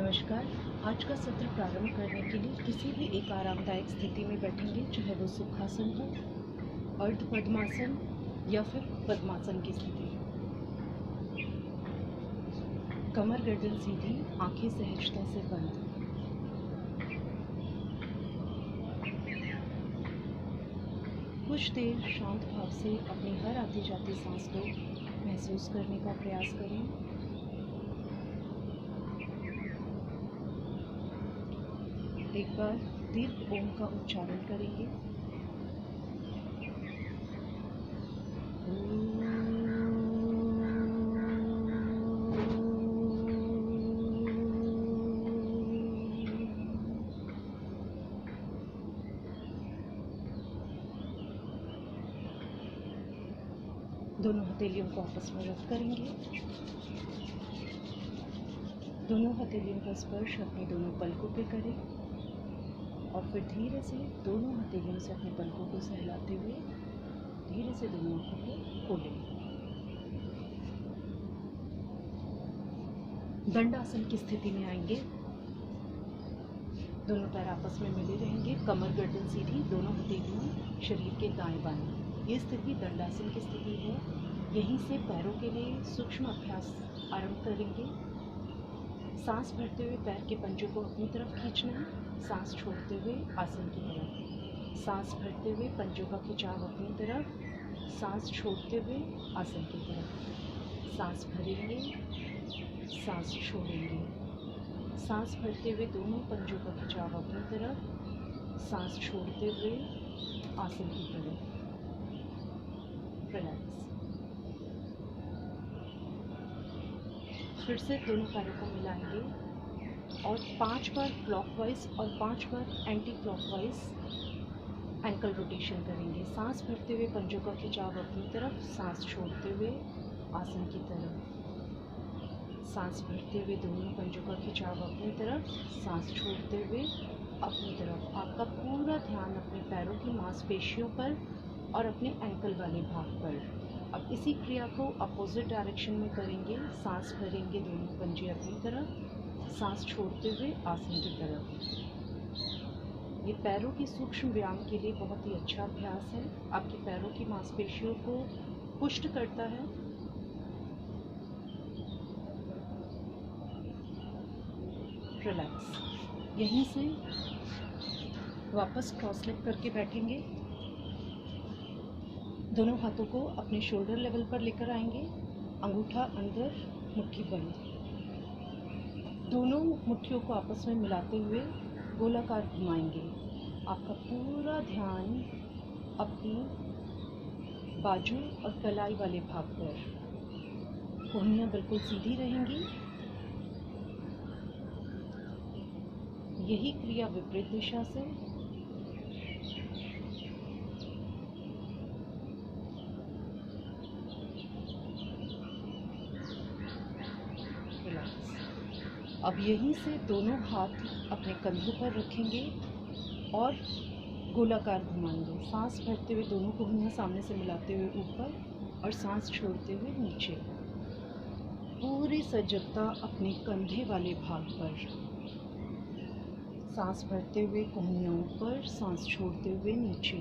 नमस्कार। आज का सत्र प्रारंभ करने के लिए किसी भी एक आरामदायक स्थिति में बैठेंगे, चाहे वो सुखासन हो, अर्ध पद्मासन या फिर पद्मासन की स्थिति। कमर गर्दन सीधी, आंखें सहजता से बंद। कुछ देर शांत भाव से अपनी हर आती जाती सांस को महसूस करने का प्रयास करें। एक बार दीर्घ ओम का उच्चारण करेंगे। दोनों हथेलियों को आपस में रब करेंगे। दोनों हथेलियों का स्पर्श अपने दोनों पलकों पे करें और फिर धीरे से दोनों हथेलियों से अपने पलकों को सहलाते हुए धीरे से दोनों आंखों को खोलें। दंडासन की स्थिति में आएंगे। दोनों पैर आपस में मिले रहेंगे, कमर गर्दन सीधी, दोनों हथेलियां शरीर के दाएं बाएं। ये स्थिति दंडासन की स्थिति है। यहीं से पैरों के लिए सूक्ष्म अभ्यास आरंभ करेंगे। सांस भरते हुए पैर के पंजों को अपनी तरफ खींचना है, सांस छोड़ते हुए आसन की तरफ। सांस भरते हुए पंजों का खिंचाव अपनी तरफ, सांस छोड़ते हुए आसन की तरफ। सांस भरेंगे, सांस छोड़ेंगे। सांस भरते हुए दोनों पंजों का खिंचाव अपनी तरफ, सांस छोड़ते हुए आसन की तरफ। रिलैक्स। फिर से दोनों पैरों को मिलाएंगे और 5 बार क्लॉकवाइज और 5 बार एंटी क्लॉकवाइज एंकल रोटेशन करेंगे। सांस भरते हुए पंजों का खिंचाव अपनी तरफ, सांस छोड़ते हुए आसन की तरफ। सांस भरते हुए दोनों पंजों का खिंचाव अपनी तरफ, सांस छोड़ते हुए अपनी तरफ। आपका पूरा ध्यान अपने पैरों की मांसपेशियों पर और अपने एंकल वाले भाग पर। अब इसी क्रिया को अपोजिट डायरेक्शन में करेंगे। सांस भरेंगे दोनों पंजे अपनी तरफ, सांस छोड़ते हुए आसन की तरफ। ये पैरों की सूक्ष्म व्यायाम के लिए बहुत ही अच्छा अभ्यास है। आपके पैरों की मांसपेशियों को पुष्ट करता है। रिलैक्स। यहीं से वापस क्रॉस लेग करके बैठेंगे। दोनों हाथों को अपने शोल्डर लेवल पर लेकर आएंगे। अंगूठा अंदर, मुट्ठी बंद। दोनों मुट्ठियों को आपस में मिलाते हुए गोलाकार घुमाएंगे। आपका पूरा ध्यान अपनी बाजू और कलाई वाले भाग पर। कोहनियाँ बिल्कुल सीधी रहेंगी। यही क्रिया विपरीत दिशा से। अब यहीं से दोनों हाथ अपने कंधों पर रखेंगे और गोलाकार घुमाएंगे। सांस भरते हुए दोनों कोहनियाँ सामने से मिलाते हुए ऊपर और सांस छोड़ते हुए नीचे। पूरी सजगता अपने कंधे वाले भाग पर। सांस भरते हुए कोहनियाँ ऊपर, सांस छोड़ते हुए नीचे।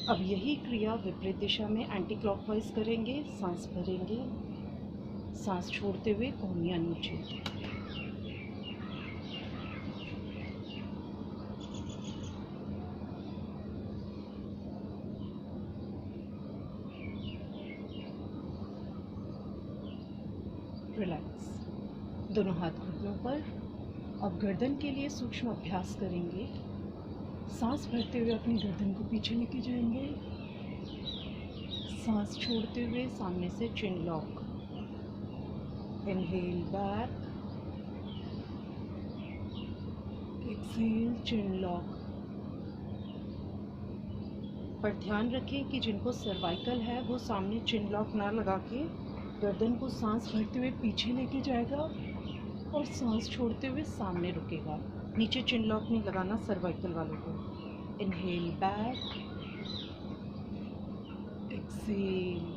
अब यही क्रिया विपरीत दिशा में एंटी क्लॉकवाइज करेंगे। सांस भरेंगे, सांस छोड़ते हुए कोहनियाँ नीचे। रिलैक्स। दोनों हाथ घुटनों पर। अब गर्दन के लिए सूक्ष्म अभ्यास करेंगे। सांस भरते हुए अपनी गर्दन को पीछे लेके जाएंगे। सांस छोड़ते हुए सामने से चिन लॉक। इनहेल बैक, एक्सहेल चिन लॉक। पर ध्यान रखें कि जिनको सर्वाइकल है वो सामने चिन लॉक ना लगा के गर्दन को सांस भरते हुए पीछे लेके जाएगा और सांस छोड़ते हुए सामने रुकेगा। नीचे चिन लॉक नहीं लगाना सर्वाइकल वालों को। Inhale back, exhale,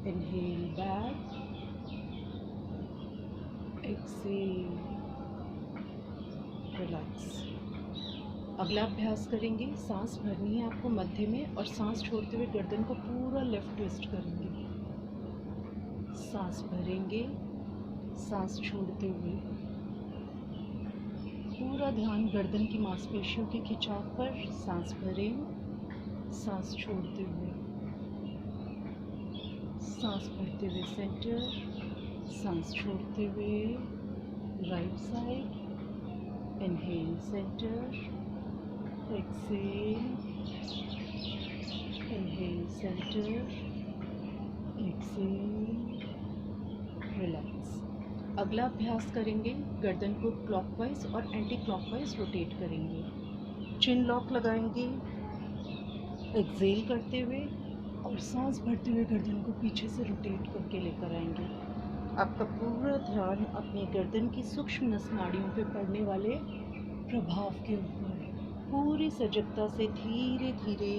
inhale back, exhale, relax. अगला अभ्यास करेंगे, सांस भरनी है आपको मध्य में और सांस छोड़ते हुए गर्दन को पूरा लेफ्ट ट्विस्ट करेंगे। सांस भरेंगे, सांस छोड़ते हुए पूरा ध्यान गर्दन की मांसपेशियों के खिंचाव पर। सांस भरें, सांस छोड़ते हुए, सांस भरते हुए सेंटर, सांस छोड़ते हुए right side, inhale centre, exhale, inhale centre, exhale, relax. अगला अभ्यास करेंगे, गर्दन को क्लॉकवाइज और एंटी क्लॉकवाइज रोटेट करेंगे। चिन लॉक लगाएंगे एक्सेल करते हुए और सांस भरते हुए गर्दन को पीछे से रोटेट करके लेकर आएंगे। आपका पूरा ध्यान अपनी गर्दन की सूक्ष्म नस नाड़ियों पे पड़ने वाले प्रभाव के ऊपर पूरी सजगता से धीरे धीरे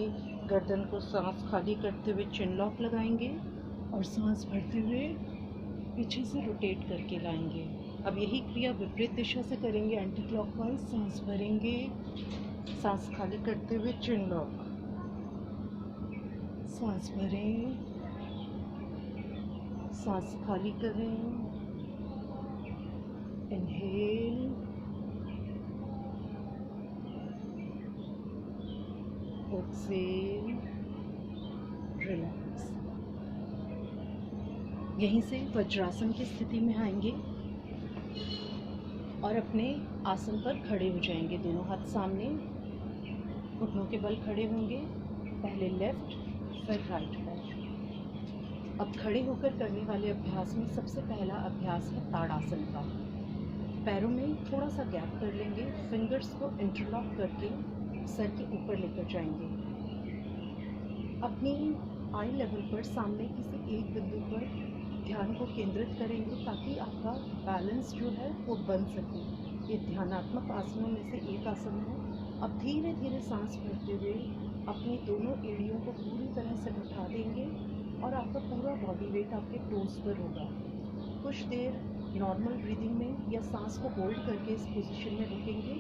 गर्दन को सांस खाली करते हुए चिन लॉक लगाएंगे और सांस भरते हुए पीछे से रोटेट करके लाएंगे। अब यही क्रिया विपरीत दिशा से करेंगे, एंटी क्लॉकवाइज। सांस भरेंगे, सांस खाली करते हुए चिन लॉक, सांस भरें, सांस खाली करें, इनहेल, एक्सेल, रिलैक्स। यहीं से वज्रासन की स्थिति में आएंगे और अपने आसन पर खड़े हो जाएंगे। दोनों हाथ सामने, घुटनों के बल खड़े होंगे। पहले लेफ्ट, फिर राइट पैर। अब खड़े होकर करने वाले अभ्यास में सबसे पहला अभ्यास है ताड़ासन का। पैरों में थोड़ा सा गैप कर लेंगे, फिंगर्स को इंटरलॉक करके सर के ऊपर लेकर जाएंगे। अपनी आई लेवल पर सामने किसी एक बिंदु पर ध्यान को केंद्रित करेंगे ताकि आपका बैलेंस जो है वो बन सके। ये ध्यानात्मक आसनों में से एक आसन है। अब धीरे धीरे सांस भरते हुए अपनी दोनों एड़ियों को पूरी तरह से उठा देंगे और आपका पूरा बॉडी वेट आपके टोस पर होगा। कुछ देर नॉर्मल ब्रीदिंग में या सांस को होल्ड करके इस पोजीशन में रुकेंगे,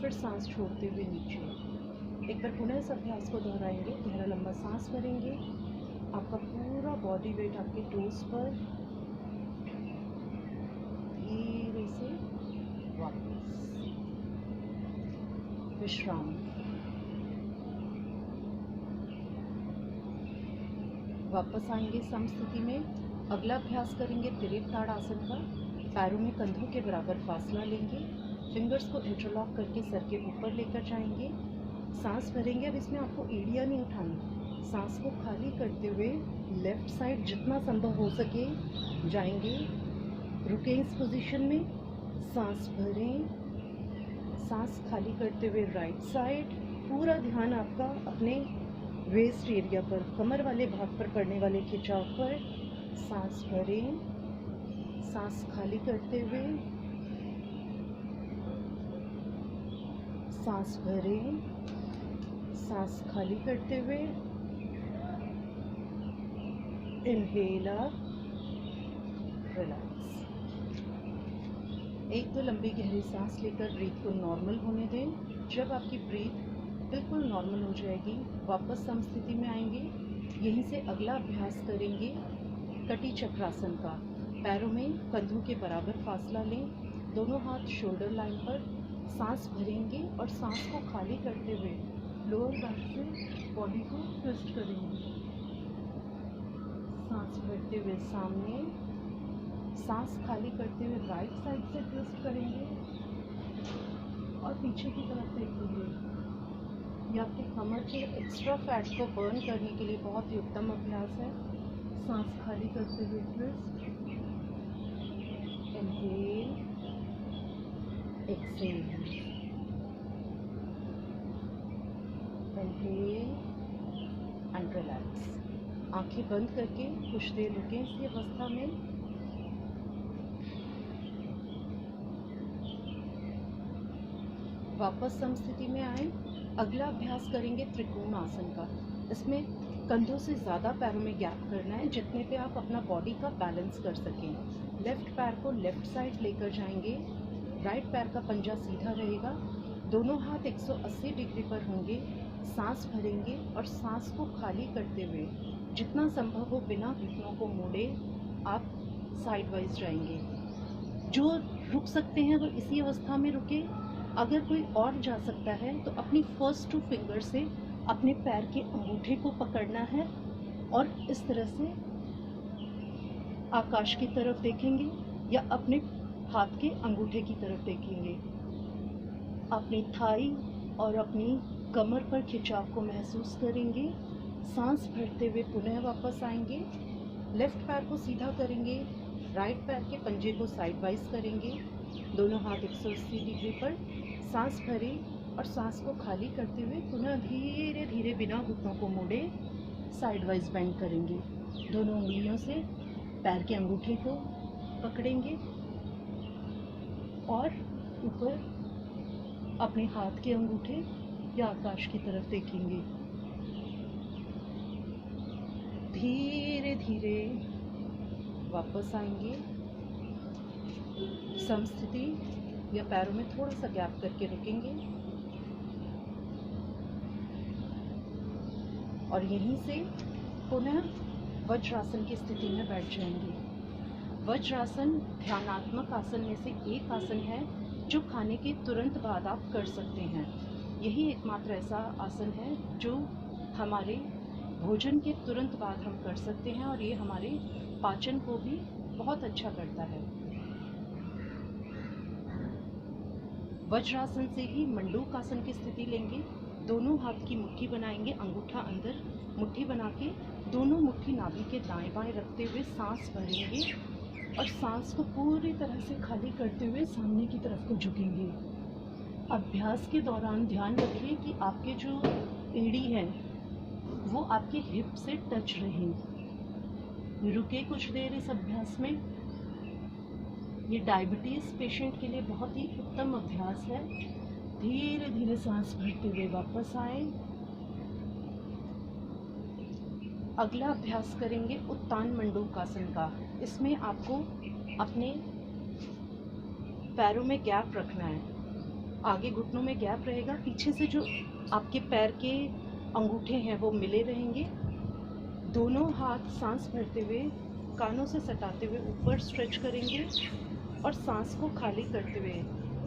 फिर सांस छोड़ते हुए नीचे। एक बार पुनः इस अभ्यास को दोहराएंगे। गहरा लंबा सांस भरेंगे, आपका पूरा बॉडी वेट आपके टोस पर, धीरे से वापस विश्राम। वापस आएंगे समस्थिति में। अगला अभ्यास करेंगे त्रिप ताड़ासन का। पैरों में कंधों के बराबर फासला लेंगे, फिंगर्स को इंटरलॉक करके सर के ऊपर लेकर जाएंगे। सांस भरेंगे। अब इसमें आपको एड़ियाँ नहीं उठानी, सांस को खाली करते हुए लेफ्ट साइड जितना संभव हो सके जाएंगे। रुकें इस पोजीशन में, सांस भरें, सांस खाली करते हुए राइट साइड। पूरा ध्यान आपका अपने वेस्ट एरिया पर, कमर वाले भाग पर पड़ने वाले खिंचाव पर। सांस भरें, सांस खाली करते हुए, सांस भरें, सांस खाली करते हुए, इनहेल अप, रिलैक्स। एक दो लंबी गहरी सांस लेकर ब्रीथ को नॉर्मल होने दें। जब आपकी ब्रीथ बिल्कुल नॉर्मल हो जाएगी, वापस समस्थिति में आएंगे। यहीं से अगला अभ्यास करेंगे कटी चक्रासन का। पैरों में कंधों के बराबर फासला लें, दोनों हाथ शोल्डर लाइन पर। सांस भरेंगे और सांस को खाली करते हुए लोअर बैक से बॉडी को ट्विस्ट करेंगे। सांस भरते हुए सामने, सांस खाली करते हुए राइट साइड से ट्विस्ट करेंगे और पीछे की तरफ देखेंगे। ये आपके कमर के एक्स्ट्रा फैट को बर्न करने के लिए बहुत ही उत्तम अभ्यास है। सांस खाली करते हुए twist, inhale, exhale, inhale and relax. आंखें बंद करके कुछ देर रुकें इसी अवस्था में। वापस समस्थिति में आए। अगला अभ्यास करेंगे त्रिकोण आसन का। इसमें कंधों से ज़्यादा पैरों में गैप करना है, जितने पे आप अपना बॉडी का बैलेंस कर सकें। लेफ्ट पैर को लेफ्ट साइड लेकर जाएंगे, राइट पैर का पंजा सीधा रहेगा, दोनों हाथ 180 डिग्री पर होंगे, सांस भरेंगे और सांस को खाली करते हुए जितना संभव हो बिना घुटनों को मोड़े आप साइड वाइज जाएंगे। जो रुक सकते हैं वो इसी अवस्था में रुके, अगर कोई और जा सकता है तो अपनी फर्स्ट 2 फिंगर से अपने पैर के अंगूठे को पकड़ना है और इस तरह से आकाश की तरफ देखेंगे या अपने हाथ के अंगूठे की तरफ देखेंगे। अपनी थाई और अपनी कमर पर खिंचाव को महसूस करेंगे। सांस भरते हुए पुनः वापस आएंगे, लेफ्ट पैर को सीधा करेंगे, राइट पैर के पंजे को साइड वाइज करेंगे, दोनों हाथ 180 डिग्री पर, सांस भरें और सांस को खाली करते हुए पुनः धीरे धीरे बिना घुटनों को मोड़े साइड वाइज बेंड करेंगे। दोनों उंगलियों से पैर के अंगूठे को पकड़ेंगे और ऊपर अपने हाथ के अंगूठे या आकाश की तरफ देखेंगे। धीरे धीरे वापस आएंगे, समस्थिति या पैरों में थोड़ा सा गैप करके रुकेंगे और यहीं से पुनः वज्रासन की स्थिति में बैठ जाएंगे। वज्रासन ध्यानात्मक आसन में से एक आसन है जो खाने के तुरंत बाद आप कर सकते हैं। यही एकमात्र ऐसा आसन है जो हमारे भोजन के तुरंत बाद हम कर सकते हैं और ये हमारे पाचन को भी बहुत अच्छा करता है। वज्रासन से ही मंडूक आसन की स्थिति लेंगे, दोनों हाथ की मुट्ठी बनाएंगे, अंगूठा अंदर मुट्ठी बना के दोनों मुट्ठी नाभि के दाएं बाएं रखते हुए सांस भरेंगे और सांस को पूरी तरह से खाली करते हुए सामने की तरफ को झुकेंगे। अभ्यास के दौरान ध्यान रखिए कि आपके जो एड़ी हैं वो आपके हिप से टच रहें। रुके कुछ देर इस अभ्यास में। ये डायबिटीज़ पेशेंट के लिए बहुत ही उत्तम अभ्यास है। धीरे धीरे सांस भरते हुए वापस आए। अगला अभ्यास करेंगे उत्तान मंडूकासन का। इसमें आपको अपने पैरों में गैप रखना है, आगे घुटनों में गैप रहेगा, पीछे से जो आपके पैर के अंगूठे हैं वो मिले रहेंगे। दोनों हाथ सांस भरते हुए कानों से सटाते हुए ऊपर स्ट्रेच करेंगे और सांस को खाली करते हुए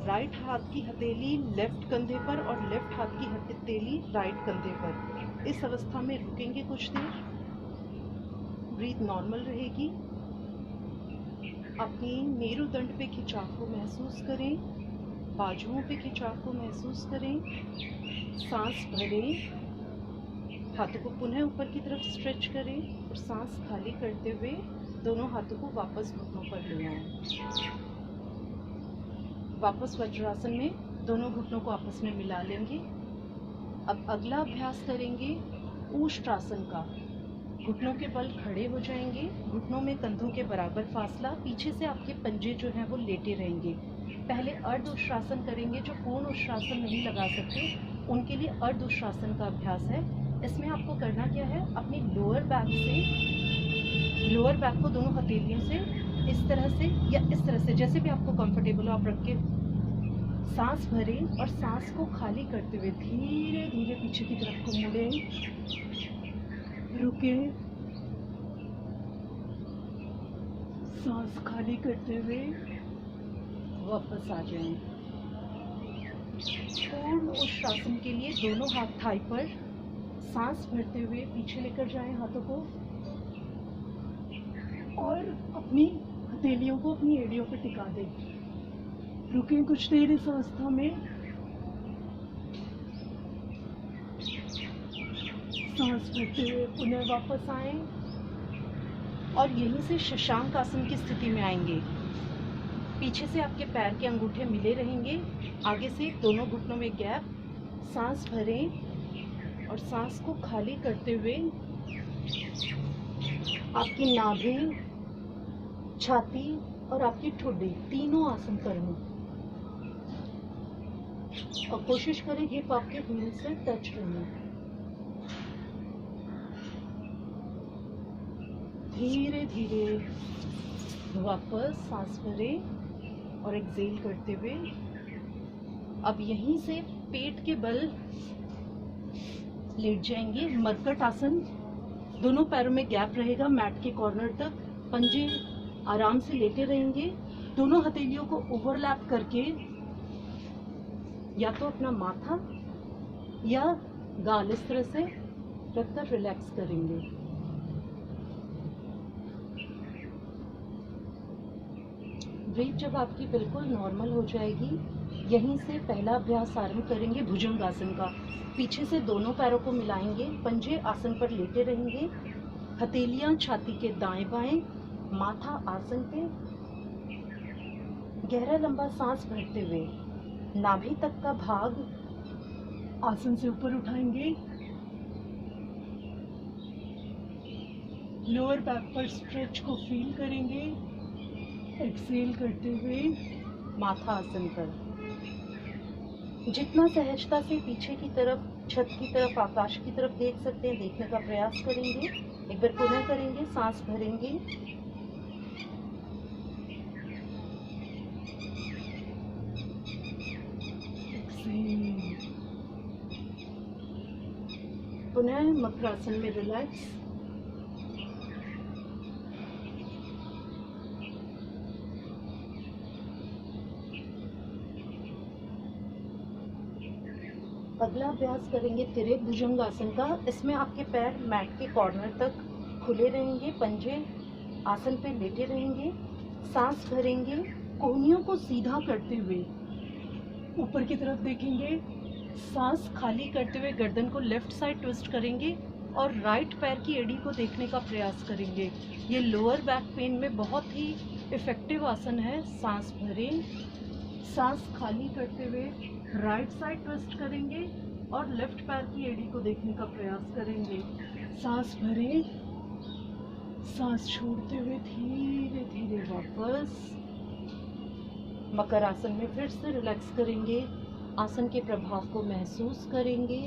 राइट हाथ की हथेली लेफ्ट कंधे पर और लेफ्ट हाथ की हथेली राइट कंधे पर। इस अवस्था में रुकेंगे कुछ देर। ब्रीथ नॉर्मल रहेगी। अपनी मेरुदंड पे खिंचाव को महसूस करें, बाजुओं पे खिंचाव को महसूस करें। सांस भरें, हाथों को पुनः ऊपर की तरफ स्ट्रेच करें और सांस खाली करते हुए दोनों हाथों को वापस घुटनों पर ले आएं। वापस वज्रासन में दोनों घुटनों को आपस में मिला लेंगे। अब अगला अभ्यास करेंगे ऊष्ट्रासन का। घुटनों के बल खड़े हो जाएंगे, घुटनों में कंधों के बराबर फासला, पीछे से आपके पंजे जो हैं वो लेटे रहेंगे। पहले अर्ध उष्ट्रासन करेंगे। जो पूर्ण उष्ट्रासन नहीं लगा सकते उनके लिए अर्ध उष्ट्रासन का अभ्यास है। इसमें आपको करना क्या है, अपनी लोअर बैक को दोनों हथेलियों से इस तरह से या इस तरह से, जैसे भी आपको कंफर्टेबल हो आप रख के सांस भरें और सांस को खाली करते हुए धीरे धीरे पीछे की तरफ को मुड़ें, रुकें, सांस खाली करते हुए वापस आ जाएं। पूर्ण उष्ट्रासन के लिए दोनों हाथ थाई पर सांस भरते हुए पीछे लेकर जाएं हाथों को और अपनी हथेलियों को अपनी एड़ियों पर टिका दें। रुकें कुछ देर इस अवस्था में। सांस भरते हुए पुनः वापस आएं और यहीं से शशांक आसन की स्थिति में आएंगे। पीछे से आपके पैर के अंगूठे मिले रहेंगे, आगे से दोनों घुटनों में गैप। सांस भरें और सांस को खाली करते हुए आपकी नाभि, छाती और आपकी ठुड्डी तीनों आसन करना और कोशिश करें हिप आपके व्हील से टच रहे। धीरे धीरे वापस सांस भरें और एक्सेल करते हुए अब यहीं से पेट के बल लेट जाएंगे। मरकट आसन, दोनों पैरों में गैप रहेगा मैट के कॉर्नर तक, पंजे आराम से लेटे रहेंगे। दोनों हथेलियों को ओवरलैप करके या तो अपना माथा या गाल इस तरह से रखकर रिलैक्स करेंगे। ब्रीथ जब आपकी बिल्कुल नॉर्मल हो जाएगी, यहीं से पहला अभ्यास आरंभ करेंगे भुजंग आसन का। पीछे से दोनों पैरों को मिलाएंगे, पंजे आसन पर लेटे रहेंगे, हथेलियां छाती के दाएं बाएं, माथा आसन पे। गहरा लंबा सांस भरते हुए नाभि तक का भाग आसन से ऊपर उठाएंगे। लोअर बैक पर स्ट्रेच को फील करेंगे। एक्सेल करते हुए माथा आसन पर जितना सहजता से पीछे की तरफ, छत की तरफ, आकाश की तरफ देख सकते हैं देखने का प्रयास करेंगे। एक बार पुनः करेंगे, सांस भरेंगे, एक्सेल, पुनः मकरासन में रिलैक्स। अगला अभ्यास करेंगे तिर्यक भुजंग आसन का। इसमें आपके पैर मैट के कॉर्नर तक खुले रहेंगे, पंजे आसन पे लेटे रहेंगे, सांस भरेंगे, कोहनियों को सीधा करते हुए ऊपर की तरफ देखेंगे, सांस खाली करते हुए गर्दन को लेफ्ट साइड ट्विस्ट करेंगे और राइट पैर की एड़ी को देखने का प्रयास करेंगे। ये लोअर बैक पेन में बहुत ही इफेक्टिव आसन है। सांस भरें, सांस खाली करते हुए राइट साइड ट्विस्ट करेंगे और लेफ्ट पैर की एड़ी को देखने का प्रयास करेंगे। सांस भरें, सांस छोड़ते हुए धीरे धीरे वापस मकर आसन में फिर से रिलैक्स करेंगे। आसन के प्रभाव को महसूस करेंगे।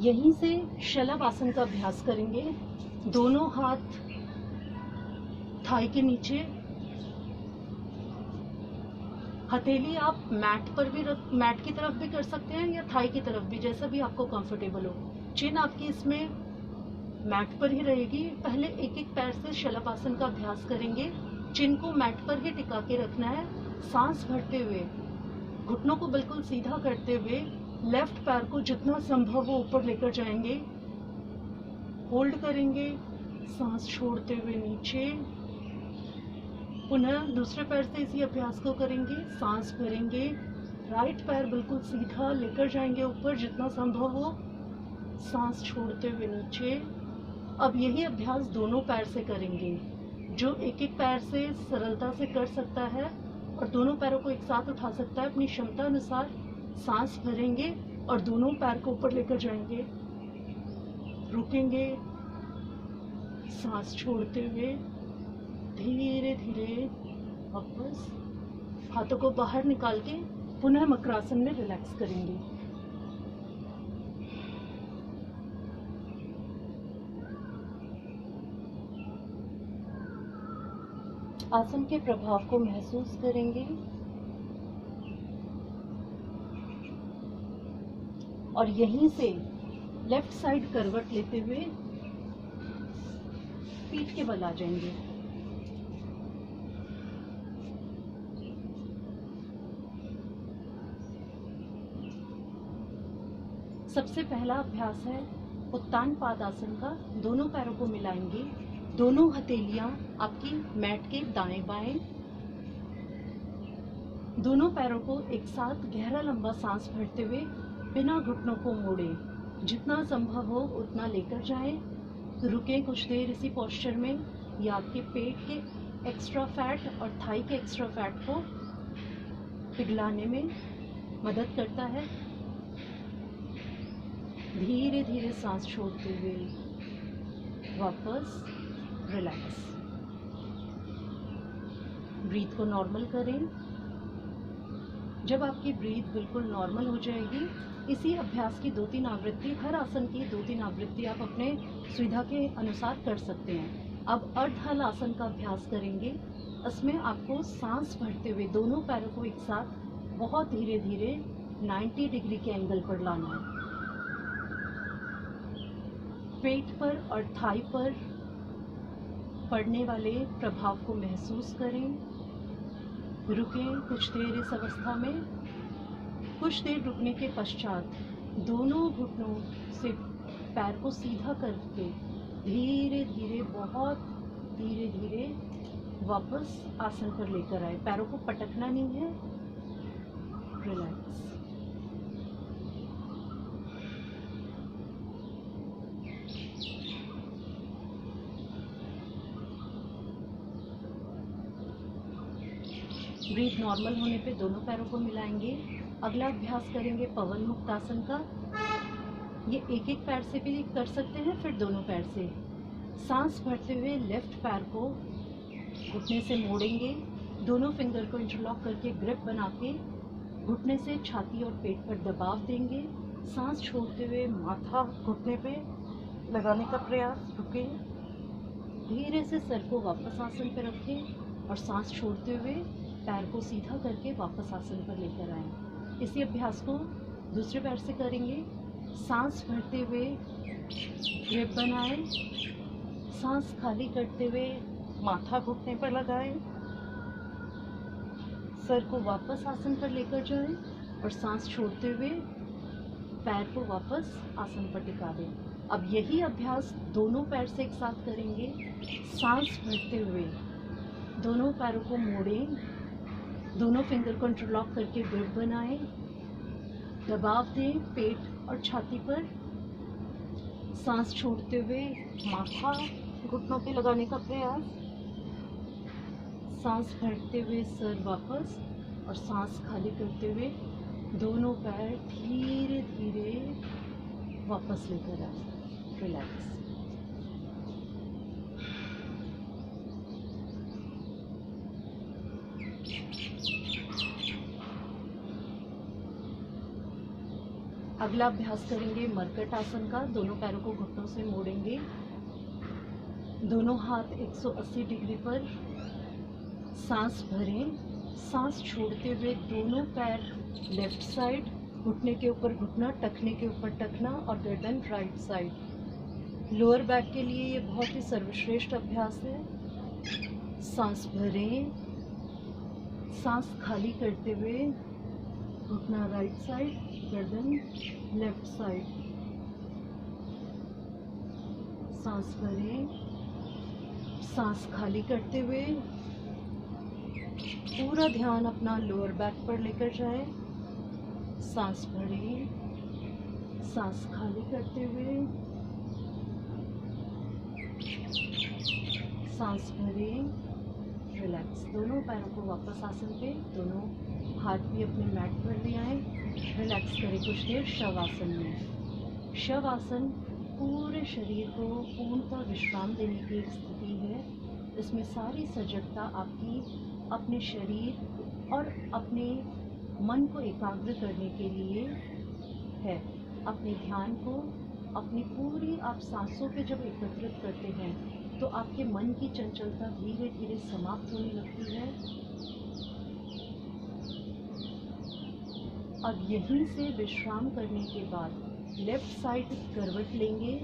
यहीं से शलभ आसन का अभ्यास करेंगे। दोनों हाथ थाई के नीचे, हथेली आप मैट की तरफ भी कर सकते हैं या थाई की तरफ भी, जैसा भी आपको कंफर्टेबल हो। चिन आपकी इसमें मैट पर ही रहेगी। पहले एक एक पैर से शलभ आसन का अभ्यास करेंगे। चिन को मैट पर ही टिका के रखना है। सांस भरते हुए घुटनों को बिल्कुल सीधा करते हुए लेफ्ट पैर को जितना संभव हो ऊपर लेकर जाएंगे, होल्ड करेंगे, सांस छोड़ते हुए नीचे। पुनः दूसरे पैर से इसी अभ्यास को करेंगे। सांस भरेंगे, राइट पैर बिल्कुल सीधा लेकर जाएंगे ऊपर जितना संभव हो, सांस छोड़ते हुए नीचे। अब यही अभ्यास दोनों पैर से करेंगे। जो एक एक पैर से सरलता से कर सकता है और दोनों पैरों को एक साथ उठा सकता है, अपनी क्षमता अनुसार सांस भरेंगे और दोनों पैर को ऊपर लेकर जाएंगे, रुकेंगे, सांस छोड़ते हुए धीरे धीरे वापस हाथों को बाहर निकाल के पुनः मकरासन में रिलैक्स करेंगे। आसन के प्रभाव को महसूस करेंगे और यहीं से लेफ्ट साइड करवट लेते हुए पीठ के बल आ जाएंगे। सबसे पहला अभ्यास है उत्तान पादासन का। दोनों पैरों को मिलाएंगे, दोनों हथेलियां आपकी मैट के दाएं बाएं, दोनों पैरों को एक साथ गहरा लंबा सांस भरते हुए बिना घुटनों को मोड़े जितना संभव हो उतना लेकर जाएं। रुकें कुछ देर इसी पोस्चर में। यह आपके पेट के एक्स्ट्रा फैट और थाई के एक्स्ट्रा फैट को पिघलाने में मदद करता है। धीरे धीरे सांस छोड़ते हुए वापस रिलैक्स। ब्रीथ को नॉर्मल करें। जब आपकी ब्रीथ बिल्कुल नॉर्मल हो जाएगी, इसी अभ्यास की 2-3 आवृत्ति, हर आसन की 2-3 आवृत्ति आप अपने सुविधा के अनुसार कर सकते हैं। अब अर्धहल आसन का अभ्यास करेंगे। इसमें आपको सांस भरते हुए दोनों पैरों को एक साथ बहुत धीरे धीरे 90 डिग्री के एंगल पर लाना है। पेट पर और थाई पर पड़ने वाले प्रभाव को महसूस करें। रुकें कुछ देर इस अवस्था में। कुछ देर रुकने के पश्चात दोनों घुटनों से पैर को सीधा करके धीरे धीरे, बहुत धीरे धीरे वापस आसन पर लेकर आए। पैरों को पटकना नहीं है, रिलैक्स। ब्रीथ नॉर्मल होने पे दोनों पैरों को मिलाएंगे। अगला अभ्यास करेंगे पवन मुक्त आसन का। ये एक एक पैर से भी कर सकते हैं, फिर दोनों पैर से। सांस भरते हुए लेफ्ट पैर को घुटने से मोड़ेंगे। दोनों फिंगर को इंटरलॉक करके ग्रिप बना के घुटने से छाती और पेट पर दबाव देंगे। सांस छोड़ते हुए माथा घुटने पे लगाने का प्रयास। रुके, धीरे से सर को वापस आसन पर रखें और सांस छोड़ते हुए पैर को सीधा करके वापस आसन पर लेकर आएं। इसी अभ्यास को दूसरे पैर से करेंगे। सांस भरते हुए ग्रिप बनाएं। सांस खाली करते हुए माथा घुटने पर लगाएं। सर को वापस आसन पर लेकर जाएं और सांस छोड़ते हुए पैर को वापस आसन पर टिका दें। अब यही अभ्यास दोनों पैर से एक साथ करेंगे। सांस भरते हुए दोनों पैरों को मोड़ें। दोनों फिंगर को इंटरलॉक करके ग्रिप बनाएं। दबाव दें पेट और छाती पर। सांस छोड़ते हुए माथा घुटनों पे लगाने का प्रयास। सांस भरते हुए सर वापस और सांस खाली करते हुए दोनों पैर धीरे धीरे वापस लेकर आए। रिलैक्स। अगला अभ्यास करेंगे मरकट आसन का। दोनों पैरों को घुटनों से मोड़ेंगे। दोनों हाथ 180 डिग्री पर। सांस भरें। सांस छोड़ते हुए दोनों पैर लेफ्ट साइड, घुटने के ऊपर घुटना, टखने के ऊपर टखना और गर्दन राइट साइड। लोअर बैक के लिए ये बहुत ही सर्वश्रेष्ठ अभ्यास है। सांस भरें। सांस खाली करते हुए घुटना राइट साइड, गर्दन लेफ्ट साइड। सांस भरें। सांस खाली करते हुए पूरा ध्यान अपना लोअर बैक पर लेकर जाएं। सांस भरें। सांस खाली करते हुए सांस भरें। रिलैक्स। दोनों पैरों को वापस आसन पे, दोनों हाथ भी अपने मैट पर ले आए। रिलैक्स करें कुछ देर शवासन में। शवासन पूरे शरीर को पूर्णतः विश्राम देने की एक स्थिति है। इसमें सारी सजगता आपकी अपने शरीर और अपने मन को एकाग्र करने के लिए है। अपने ध्यान को अपनी पूरी आप सांसों पे जब एकत्रित करते हैं तो आपके मन की चंचलता धीरे धीरे समाप्त होने लगती है। अब यहीं से विश्राम करने के बाद लेफ्ट साइड करवट लेंगे।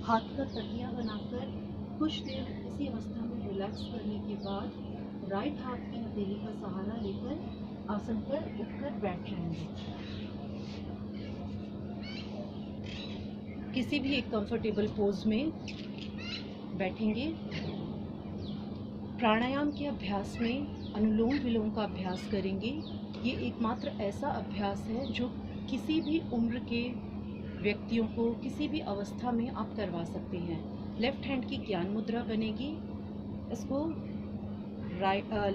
हाथ का तकिया बनाकर कुछ देर इसी अवस्था में रिलैक्स करने के बाद राइट हाथ की हथेली का सहारा लेकर आसन पर उठकर बैठ जाएंगे। किसी भी एक कंफर्टेबल पोज में बैठेंगे। प्राणायाम के अभ्यास में अनुलोम विलोम का अभ्यास करेंगे। ये एकमात्र ऐसा अभ्यास है जो किसी भी उम्र के व्यक्तियों को किसी भी अवस्था में आप करवा सकते हैं। लेफ्ट हैंड की ज्ञान मुद्रा बनेगी। इसको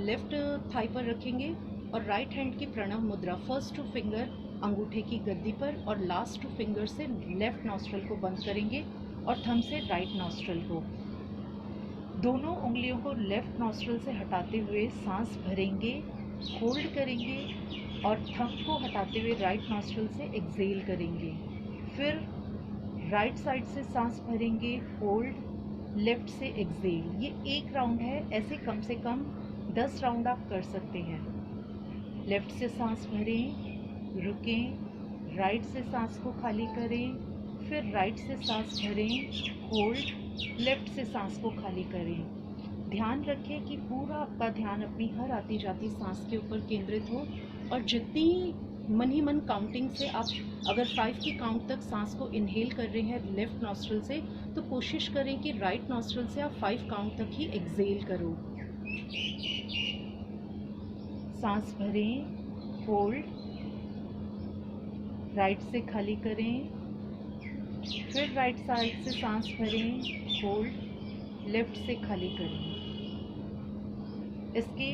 लेफ्ट थाई पर रखेंगे और राइट हैंड की प्रणव मुद्रा, फर्स्ट टू फिंगर अंगूठे की गद्दी पर और लास्ट टू फिंगर से लेफ्ट नॉस्ट्रल को बंद करेंगे और थंब से राइट नॉस्ट्रल को। दोनों उंगलियों को लेफ्ट नॉस्ट्रल से हटाते हुए सांस भरेंगे, होल्ड करेंगे और थक को हटाते हुए राइट नॉस्ट्रल से एक्सेल करेंगे। फिर राइट साइड से सांस भरेंगे, होल्ड, लेफ्ट से एक्सेल। ये एक राउंड है, ऐसे कम से कम 10 राउंड आप कर सकते हैं। लेफ्ट से सांस भरें, रुकें, राइट से सांस को खाली करें, फिर राइट से सांस भरें, होल्ड, लेफ्ट से सांस को खाली करें। ध्यान रखें कि पूरा आपका ध्यान अपनी हर आती जाती सांस के ऊपर केंद्रित हो, और जितनी मन ही मन काउंटिंग से आप अगर 5 की काउंट तक सांस को इनहेल कर रहे हैं लेफ्ट नॉस्ट्रल से, तो कोशिश करें कि राइट नॉस्ट्रल से आप 5 काउंट तक ही एक्सेल करो। सांस भरें, होल्ड, राइट से खाली करें, फिर राइट साइड से सांस भरें, होल्ड, लेफ्ट से खाली करें। इसके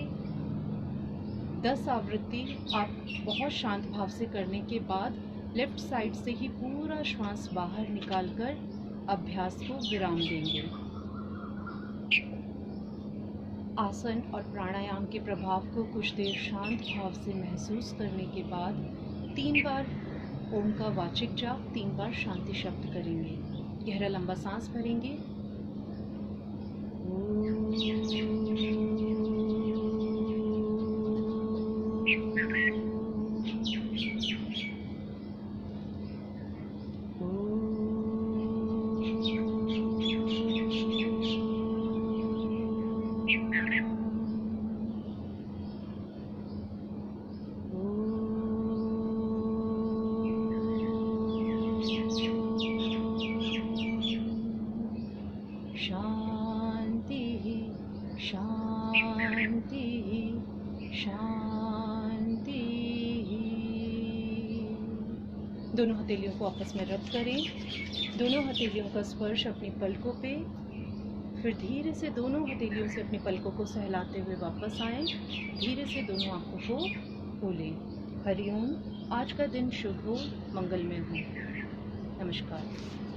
10 आवृत्ति आप बहुत शांत भाव से करने के बाद लेफ्ट साइड से ही पूरा श्वास बाहर निकालकर अभ्यास को विराम देंगे। आसन और प्राणायाम के प्रभाव को कुछ देर शांत भाव से महसूस करने के बाद 3 बार ओम का वाचिक जाप, 3 बार शांति शब्द करेंगे। गहरा लंबा सांस भरेंगे। शांति शांति शांति। दोनों हथेलियों को आपस में रब करें। दोनों हथेलियों का स्पर्श अपनी पलकों पे, फिर धीरे से दोनों हथेलियों से अपनी पलकों को सहलाते हुए वापस आएं। धीरे से दोनों आंखों को खोलें। हरिओम। आज का दिन शुभ हो, मंगलमय हो। नमस्कार।